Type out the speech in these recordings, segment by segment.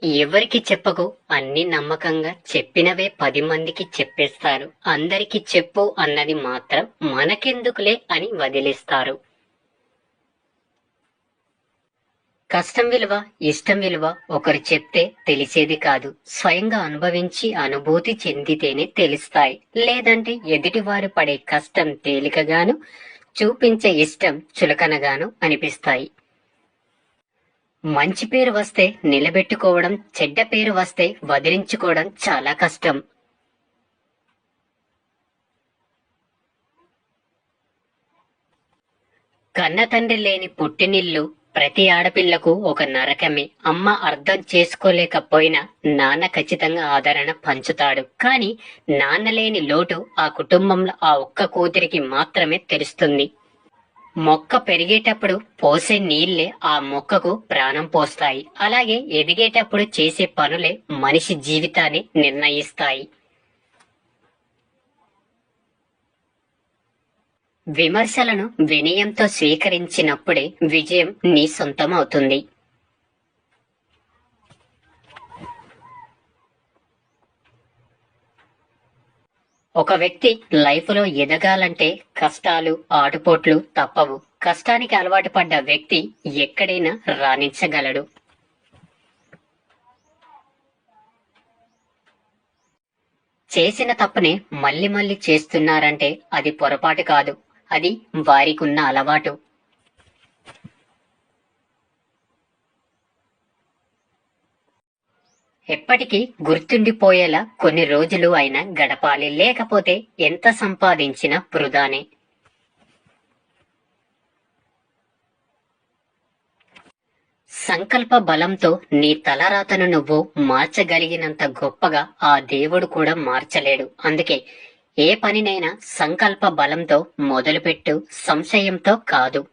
ఎవరికి చెప్పకు, అన్ని నమ్మకంగా చెప్పినవే 10 మందికి చెప్పేస్తారు. అందరికి చెప్పు అన్నది మాత్రం మనకెందుకులే అని వదిలేస్తారు. కష్టం విలువ, ఇష్టం విలువ ఒకరు చెప్తే తెలిసేది కాదు. స్వయంగా అనుభవించి అనుభూతి చెందితేనే తెలుస్తాయి. లేదంటే ఎదుటివారు పడే కష్టం తేలికగాను, చూపించే ఇష్టం చులకనగాను అనిపిస్తాయి. మంచి పేరు వస్తే నిలబెట్టుకోవడం, చెడ్డ పేరు వస్తే వదిలించుకోవడం చాలా కష్టం. కన్న తండ్రి లేని పుట్టినిల్లు ప్రతి ఆడపిల్లకు ఒక నరకమే. అమ్మ అర్థం చేసుకోలేకపోయినా నాన్న ఖచ్చితంగా ఆదరణ పంచుతాడు. కానీ నాన్న లేని లోటు ఆ కుటుంబంలో ఆ ఒక్క కూతురికి మాత్రమే తెలుస్తుంది. మొక్క పెరిగేటప్పుడు పోసే నీళ్లే ఆ మొక్కకు ప్రాణం పోస్తాయి. అలాగే ఎదిగేటప్పుడు చేసే పనులే మనిషి జీవితాన్ని నిర్ణయిస్తాయి. విమర్శలను వినయంతో స్వీకరించినప్పుడే విజయం నీ సొంతం అవుతుంది. ఒక వ్యక్తి లైఫ్ లో ఎదగాలంటే కష్టాలు, ఆటుపోట్లు తప్పవు. కష్టానికి అలవాటు పడ్డ వ్యక్తి ఎక్కడైనా రాణించగలడు. చేసిన తప్పునే మళ్ళీ మళ్ళీ చేస్తున్నారంటే అది పొరపాటు కాదు, అది వారికున్న అలవాటు. ఎప్పటికీ గుర్తుండిపోయేలా కొన్ని రోజులు అయినా గడపాలి. లేకపోతే ఎంత సంపాదించినా వృధానే. సంకల్ప బలంతో నీ తలరాతను నువ్వు మార్చగలిగినంత గొప్పగా ఆ దేవుడు కూడా మార్చలేడు. అందుకే ఏ పనినైనా సంకల్ప బలంతో మొదలుపెట్టు, సంశయంతో కాదు.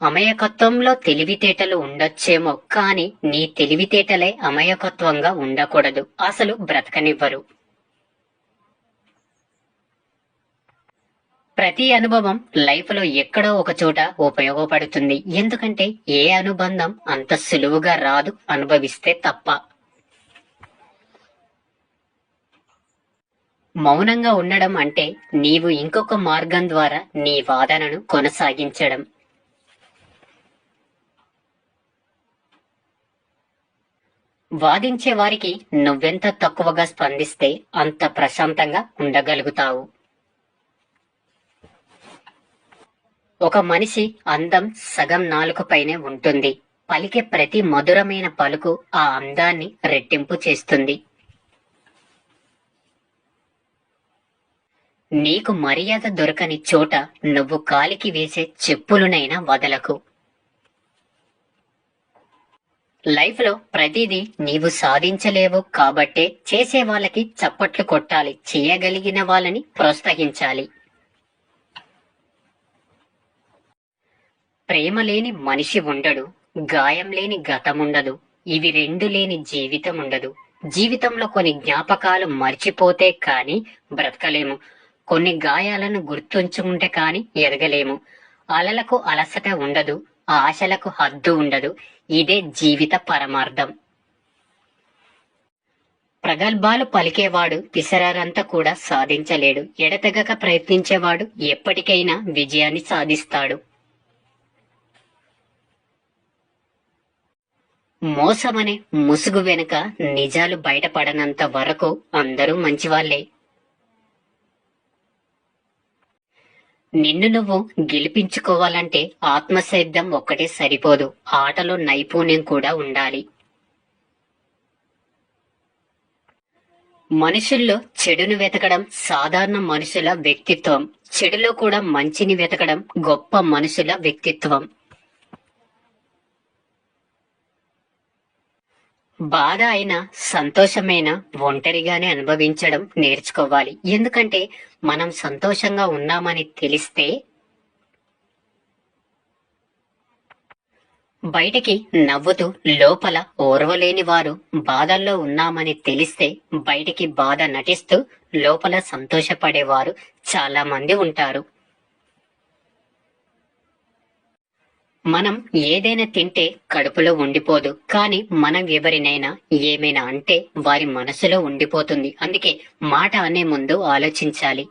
అమాయకత్వంలో తెలివితేటలు ఉండొచ్చేమో, కాని నీ తెలివితేటలే అమాయకత్వంగా ఉండకూడదు. అసలు బ్రతకనివ్వరు. ప్రతి అనుభవం లైఫ్ లో ఎక్కడో ఒక చోట ఉపయోగపడుతుంది. ఎందుకంటే ఏ అనుబంధం అంత సులువుగా రాదు అనుభవిస్తే తప్ప. మౌనంగా ఉండడం అంటే నీవు ఇంకొక మార్గం ద్వారా నీ వాదనను కొనసాగించడం. వాదించే వారికి నువ్వెంత తక్కువగా స్పందిస్తే అంత ప్రశాంతంగా ఉండగలుగుతావు. ఒక మనిషి అందం సగం నాలుకపైనే ఉంటుంది. పలికే ప్రతి మధురమైన పలుకు ఆ అందాన్ని రెట్టింపు చేస్తుంది. నీకు మర్యాద దొరకని చోట నువ్వు కాలికి వేసే చెప్పులునైనా వదలకు. లైఫ్ లో ప్రతిదీ నీవు సాధించలేవు కాబట్టే చేసే వాళ్ళకి చప్పట్లు కొట్టాలి, చేయగలిగిన వాళ్ళని ప్రోత్సహించాలి. ప్రేమ లేని మనిషి ఉండడు, గాయం లేని గతముండదు, ఇవి రెండు లేని జీవితం ఉండదు. జీవితంలో కొన్ని జ్ఞాపకాలు మర్చిపోతే కాని బ్రతకలేము. కొన్ని గాయాలను గుర్తుంచుకుంటే కాని ఎదగలేము. అలలకు అలసట ఉండదు, ఆశలకు హద్దు ఉండదు. ఇదే జీవిత పరమార్థం. ప్రగల్భాలు పలికేవాడు పిసరంతా కూడా సాధించలేడు. ఎడతెగక ప్రయత్నించేవాడు ఎప్పటికైనా విజయాన్ని సాధిస్తాడు. మోసమనే ముసుగు వెనుక నిజాలు బయటపడనంత వరకు అందరూ మంచివాళ్లే. నిన్ను నువ్వు గెలిపించుకోవాలంటే ఆత్మశైద్యం ఒక్కటే సరిపోదు, ఆటలో నైపుణ్యం కూడా ఉండాలి. మనుషుల్లో చెడును వెతకడం సాధారణ మనుషుల వ్యక్తిత్వం. చెడులో కూడా మంచిని వెతకడం గొప్ప మనుషుల వ్యక్తిత్వం. బాధ అయినా సంతోషమైనా ఒంటరిగానే అనుభవించడం నేర్చుకోవాలి. ఎందుకంటే మనం సంతోషంగా ఉన్నామని తెలిస్తే బయటికి నవ్వుతూ లోపల ఓర్వలేని వారు, బాధల్లో ఉన్నామని తెలిస్తే బయటికి బాధ నటిస్తూ లోపల సంతోషపడేవారు చాలా మంది ఉంటారు. మనం ఏదైనా తింటే కడుపులో ఉండిపోదు, కానీ మనం ఎవరినైనా ఏమైనా అంటే వారి మనసులో ఉండిపోతుంది. అందుకే మాట అనే ముందు ఆలోచించాలి.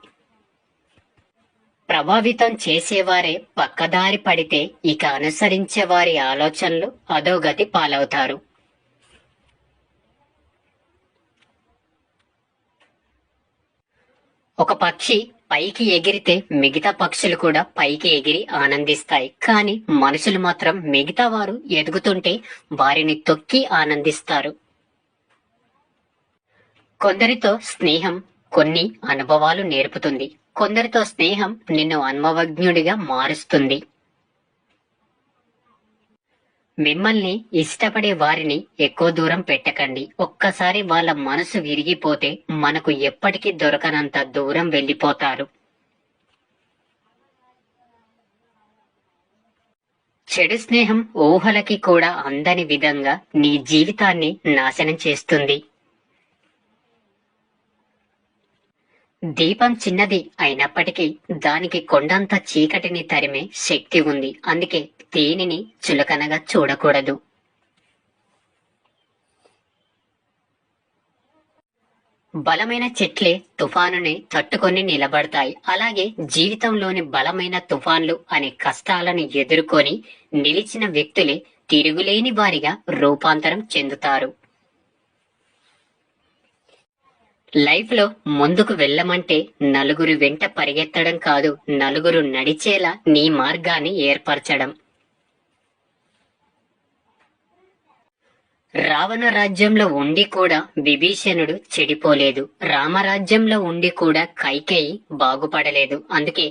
ప్రభావితం చేసేవారే పక్కదారి పడితే ఇక అనుసరించే వారి ఆలోచనలు అధోగతి పాలవుతారు. ఒక పక్షి పైకి ఎగిరితే మిగతా పక్షులు కూడా పైకి ఎగిరి ఆనందిస్తాయి, కానీ మనుషులు మాత్రం మిగతా వారు ఎదుగుతుంటే వారిని తొక్కి ఆనందిస్తారు. కొందరితో స్నేహం కొన్ని అనుభవాలు నేర్పుతుంది, కొందరితో స్నేహం నిన్ను అనుభవజ్ఞుడిగా మారుస్తుంది. మిమ్మల్ని ఇష్టపడే వారిని ఎక్కువ దూరం పెట్టకండి. ఒక్కసారి వాళ్ళ మనసు విరిగిపోతే మనకు ఎప్పటికీ దొరకనంత దూరం వెళ్ళిపోతారు. చెడు స్నేహం ఊహలకి కూడా అందని విధంగా నీ జీవితాన్ని నాశనం చేస్తుంది. దీపం చిన్నది అయినప్పటికీ దానికి కొండంత చీకటిని తరిమే శక్తి ఉంది. అందుకే దేనిని చులకనగా చూడకూడదు. బలమైన చెట్లే తుఫానుని తట్టుకొని నిలబడతాయి. అలాగే జీవితంలోని బలమైన తుఫాన్లు అనే కష్టాలను ఎదుర్కొని నిలిచిన వ్యక్తులే తిరుగులేని వారిగా రూపాంతరం చెందుతారు. లైఫ్ లో ముందుకు వెళ్ళమంటే నలుగురు వెంట పరిగెత్తడం కాదు, నలుగురు నడిచేలా నీ మార్గాన్ని ఏర్పరచడం. రావణ రాజ్యంలో ఉండి కూడా విభీషణుడు చెడిపోలేదు, రామరాజ్యంలో ఉండి కూడా కైకేయి బాగుపడలేదు. అందుకే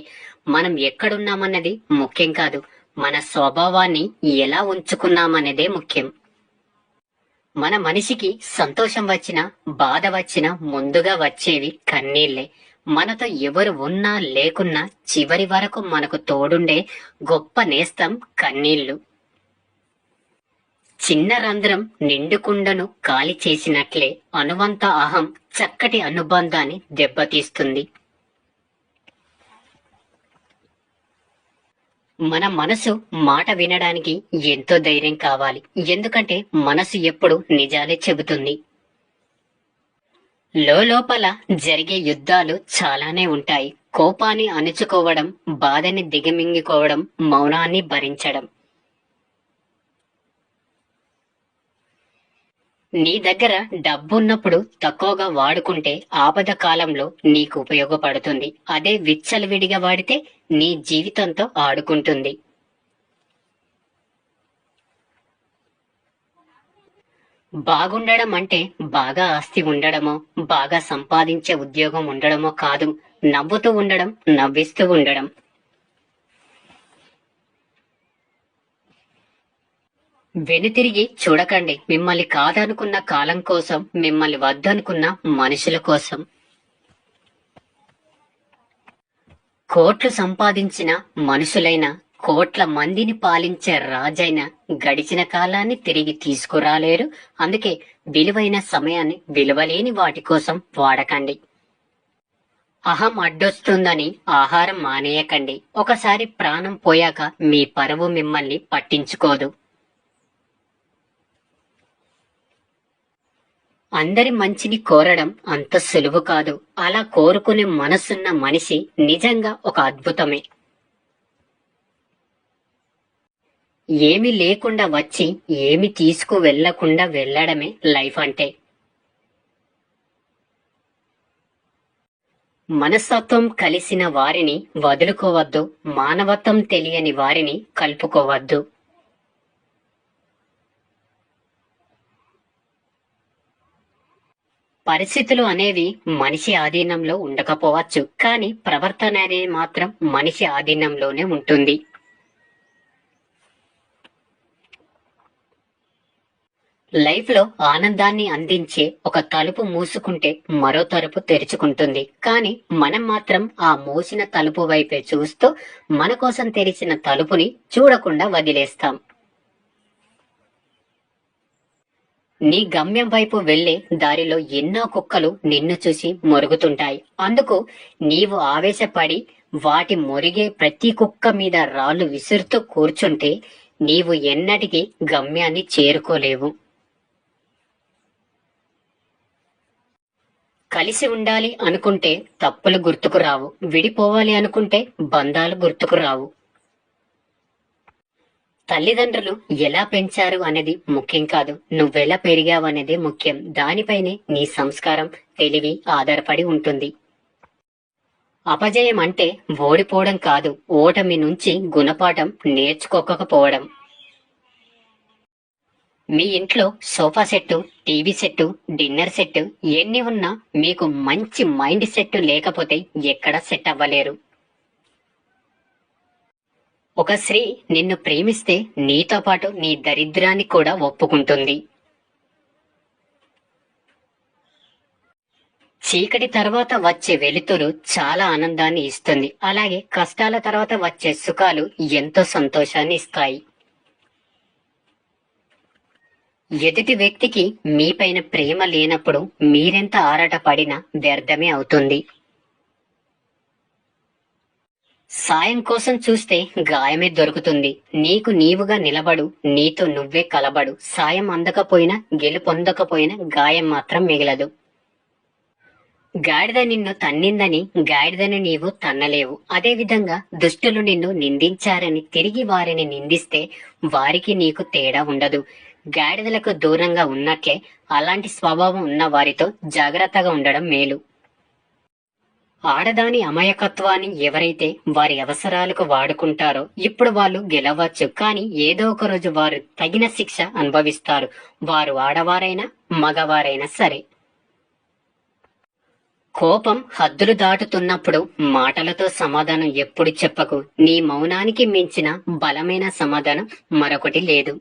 మనం ఎక్కడున్నామన్నది ముఖ్యం కాదు, మన స్వభావాన్ని ఎలా ఉంచుకున్నామన్నదే ముఖ్యం. మన మనిషికి సంతోషం వచ్చినా బాధ వచ్చినా ముందుగా వచ్చేవి కన్నీళ్లే. మనతో ఎవరు ఉన్నా లేకున్నా చివరి వరకు మనకు తోడుండే గొప్ప నేస్తం కన్నీళ్లు. చిన్న రంధ్రం నిండుకుండను ఖాళీ చేసినట్లే అనువంత అహం చక్కటి అనుబంధాన్ని దెబ్బతీస్తుంది. మన మనసు మాట వినడానికి ఎంతో ధైర్యం కావాలి, ఎందుకంటే మనసు ఎప్పుడు నిజాలే చెబుతుంది. లోపల జరిగే యుద్ధాలు చాలానే ఉంటాయి. కోపాన్ని అణుచుకోవడం, బాధని దిగమింగుకోవడం, మౌనాన్ని భరించడం. నీ దగ్గర డబ్బున్నప్పుడు తక్కువగా వాడుకుంటే ఆపద కాలంలో నీకు ఉపయోగపడుతుంది. అదే విచ్చలవిడిగా వాడితే నీ జీవితంతో ఆడుకుంటుంది. బాగుండడం అంటే బాగా ఆస్తి ఉండడమో, బాగా సంపాదించే ఉద్యోగం ఉండడమో కాదు, నవ్వుతూ ఉండడం, నవ్విస్తూ ఉండడం. వెనుతిరిగి చూడకండి. మిమ్మల్ని కాదనుకున్న కాలం కోసం, మిమ్మల్ని వద్దనుకున్న మనుషుల కోసం. కోట్లు సంపాదించిన మనుషులైన, కోట్ల మందిని పాలించే రాజైన గడిచిన కాలాన్ని తిరిగి తీసుకురాలేరు. అందుకే విలువైన సమయాన్ని విలువలేని వాటి కోసం వాడకండి. అహం అడ్డొస్తుందని ఆహారం మానేయకండి. ఒకసారి ప్రాణం పోయాక మీ పరువు మిమ్మల్ని పట్టించుకోదు. అందరి మంచిని కోరడం అంత సులువు కాదు. అలా కోరుకునే మనసున్న మనిషి నిజంగా ఒక అద్భుతమే. ఏమి లేకుండా వచ్చి ఏమి తీసుకు వెళ్లకుండా వెళ్లడమే లైఫ్ అంటే. మనస్తత్వం కలిసిన వారిని వదులుకోవద్దు, మానవత్వం తెలియని వారిని కలుపుకోవద్దు. పరిస్థితులు అనేవి మనిషి ఆధీనంలో ఉండకపోవచ్చు, కానీ ప్రవర్తన అనేది మాత్రం మనిషి ఆధీనంలోనే ఉంటుంది. లైఫ్ లో ఆనందాన్ని అందించే ఒక తలుపు మూసుకుంటే మరో తలుపు తెరుచుకుంటుంది, కానీ మనం మాత్రం ఆ మూసిన తలుపు వైపే చూస్తూ మన కోసం తెరిచిన తలుపుని చూడకుండా వదిలేస్తాం. నీ గమ్యం వైపు వెళ్లే దారిలో ఎన్నో కుక్కలు నిన్ను చూసి మొరుగుతుంటాయి. అందుకు నీవు ఆవేశపడి వాటి మొరిగే ప్రతి కుక్క మీద రాళ్లు విసురుతూ కూర్చుంటే నీవు ఎన్నటికీ గమ్యాన్ని చేరుకోలేవు. కలిసి ఉండాలి అనుకుంటే తప్పులు గుర్తుకు రావు, విడిపోవాలి అనుకుంటే బంధాలు గుర్తుకు రావు. తల్లిదండ్రులు ఎలా పెంచారు అనేది ముఖ్యం కాదు, నువ్వెలా పెరిగావు అనేది ముఖ్యం. దానిపైనే నీ సంస్కారం, తెలివి ఆధారపడి ఉంటుంది. అపజయం అంటే ఓడిపోవడం కాదు, ఓటమి నుంచి గుణపాఠం నేర్చుకోకపోవడం. మీ ఇంట్లో sofa set, TV set, dinner set ఎన్ని ఉన్నా మీకు మంచి మైండ్ సెట్ లేకపోతే ఎక్కడా సెట్ అవ్వలేరు. ఒక స్త్రీ నిన్ను ప్రేమిస్తే నీతో పాటు నీ దరిద్రాన్ని కూడా ఒప్పుకుంటుంది. చీకటి తర్వాత వచ్చే వెలుతురు చాలా ఆనందాన్ని ఇస్తుంది. అలాగే కష్టాల తర్వాత వచ్చే సుఖాలు ఎంతో సంతోషాన్ని ఇస్తాయి. ఎదుటి వ్యక్తికి మీపైన ప్రేమ లేనప్పుడు మీరెంత ఆరాటపడినా వ్యర్థమే అవుతుంది. సాయం కోసం చూస్తే గాయమే దొరుకుతుంది. నీకు నీవుగా నిలబడు, నీతో నువ్వే కలబడు. సాయం అందకపోయినా, గెలుపొందకపోయినా గాయం మాత్రం మిగలదు. గాడిద నిన్ను తన్నిందని గాడిదను నీవు తన్నలేవు. అదేవిధంగా దుష్టులు నిన్ను నిందించారని తిరిగి వారిని నిందిస్తే వారికి నీకు తేడా ఉండదు. గాడిదలకు దూరంగా ఉన్నట్లే అలాంటి స్వభావం ఉన్న వారితో జాగ్రత్తగా ఉండడం మేలు. ఆడదాని అమాయకత్వాన్ని ఎవరైతే వారి అవసరాలకు వాడుకుంటారో ఇప్పుడు వాళ్ళు గెలవచ్చు, కానీ ఏదో ఒక రోజు వారు తగిన శిక్ష అనుభవిస్తారు. వారు ఆడవారైనా మగవారైనా సరే. కోపం హద్దులు దాటుతున్నప్పుడు మాటలతో సమాధానం ఎప్పుడు చెప్పకు. నీ మౌనానికి మించిన బలమైన సమాధానం మరొకటి లేదు.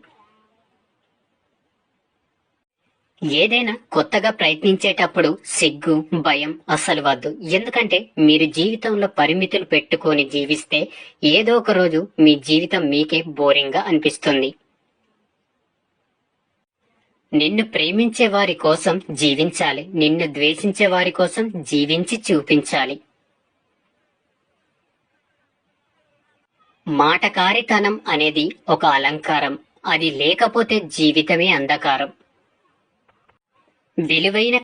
ఏదైనా కొత్తగా ప్రయత్నించేటప్పుడు సిగ్గు, భయం అస్సలు వద్దు. ఎందుకంటే మీరు జీవితంలో పరిమితులు పెట్టుకొని జీవిస్తే ఏదో ఒక రోజు మీ జీవితం మీకే బోరింగ్ గా అనిపిస్తుంది. నిన్ను ప్రేమించే వారి కోసం జీవించాలి, నిన్ను ద్వేషించే వారి కోసం జీవించి చూపించాలి. మాటకారితనం అనేది ఒక అలంకారం, అది లేకపోతే జీవితమే అంధకారం. విలువైన